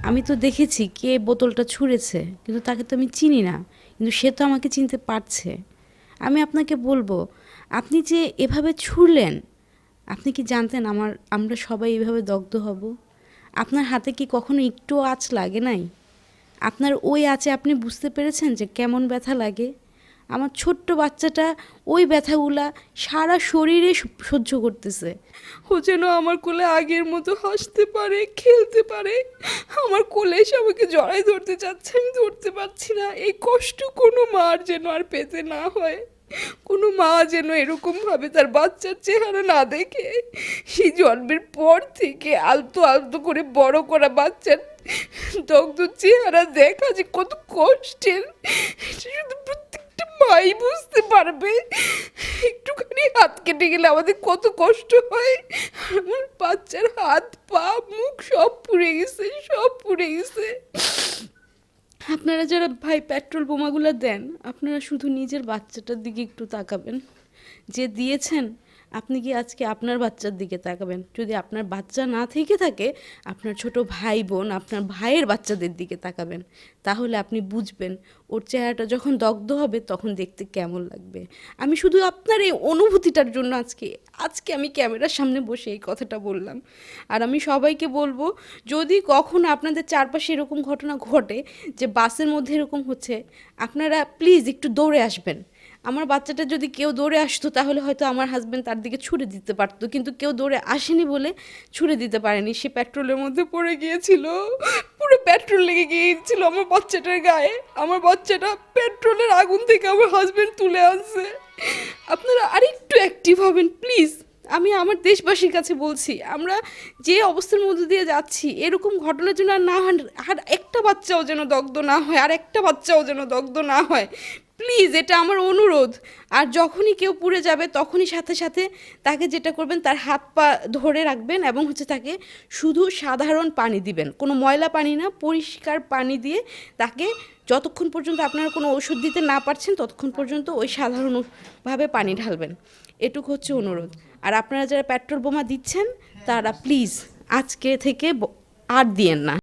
আমি তো দেখেছি কে বোতলটা ছুঁড়েছে, কিন্তু তাকে তো আমি চিনি না, কিন্তু সে তো আমাকে চিনতে পারছে। আমি আপনাকে বলবো, আপনি যে এভাবে ছুঁড়লেন, আপনি কি জানতেন আমরা সবাই এভাবে দগ্ধ হব? আপনার হাতে কি কখনো একটুও আঁচ লাগে নাই? আপনার ওই আঁচে আপনি বুঝতে পেরেছেন যে কেমন ব্যথা লাগে? আমার ছোট্ট বাচ্চাটা ওই ব্যথাগুলা সারা শরীরে সহ্য করতেছে। ও যেন আমার কোলে আগের মতো হাসতে পারে, খেলতে পারে, আমার কোলে এসে আমাকে জড়ায় ধরতে চাচ্ছে, আমি ধরতে পারছি না। এই কষ্ট কোনো মার যেন আর পেতে না হয়। কোনো মা যেন এরকমভাবে তার বাচ্চার চেহারা না দেখে সেই জন্মের পর থেকে আলতো আলতো করে বড় করা বাচ্চার দগ্ধ চেহারা দেখা যে কত কষ্টের, সেটা শুধু প্রত্যেকটা মাই বুঝতে পারবে। একটুখানি হাত কেটে গেলে আমাদের কত কষ্ট হয়। আমার বাচ্চার হাত পা মুখ সব পুড়ে গেছে, সব পুড়ে গেছে। আপনারা যারা ভাই পেট্রোল বোমাগুলো দেন, আপনারা শুধু নিজের বাচ্চাটার দিকে একটু তাকাবেন। যে দিয়েছেন, আপনি কি আজকে আপনার বাচ্চার দিকে তাকাবেন? যদি আপনার বাচ্চা না থেকে থাকে, আপনার ছোট ভাই বোন, আপনার ভাইয়ের বাচ্চাদের দিকে তাকাবেন। তাহলে আপনি বুঝবেন ওর চেহারাটা যখন দগ্ধ হবে তখন দেখতে কেমন লাগবে। আমি শুধু আপনার এই অনুভূতিটার জন্য আজকে আমি ক্যামেরার সামনে বসে এই কথাটা বললাম। আর আমি সবাইকে বলবো, যদি কখনো আপনাদের চারপাশে এরকম ঘটনা ঘটে যে বাসের মধ্যে এরকম হচ্ছে, আপনারা প্লিজ একটু দৌড়ে আসবেন। আমার বাচ্চাটা যদি কেউ দৌড়ে আসতো তাহলে হয়তো আমার হাজব্যান্ড তার দিকে ছুড়ে দিতে পারতো, কিন্তু কেউ দৌড়ে আসেনি বলে ছুড়ে দিতে পারেনি। সে পেট্রোলের মধ্যে পড়ে গিয়েছিল, পুরো পেট্রোল লেগে গিয়েছিল আমার বাচ্চাটার গায়ে। আমার বাচ্চাটা পেট্রোলের আগুন থেকে আমার হাজবেন্ড তুলে আনছে। আপনারা আরেকটু অ্যাক্টিভ হবেন প্লিজ। আমি আমার দেশবাসীর কাছে বলছি, আমরা যে অবস্থার মধ্যে দিয়ে যাচ্ছি, এরকম ঘটনার জন্য আর না হয়, আর একটা বাচ্চাও যেন দগ্ধ না হয়, আর একটা বাচ্চাও যেন দগ্ধ না হয়। প্লিজ, এটা আমার অনুরোধ। আর যখনই কেউ পুড়ে যাবে তখনই সাথে সাথে তাকে যেটা করবেন, তার হাত পা ধরে রাখবেন এবং তাকে শুধু সাধারণ পানি দিবেন, কোনো ময়লা পানি না, পরিষ্কার পানি দিয়ে তাকে যতক্ষণ পর্যন্ত আপনারা কোনো ওষুধ দিতে না পারছেন ততক্ষণ পর্যন্ত ওই সাধারণভাবে পানি ঢালবেন। এটুকু হচ্ছে অনুরোধ। আর আপনারা যারা পেট্রোল বোমা দিচ্ছেন তারা প্লিজ আজকে থেকে আর দিয়েন না।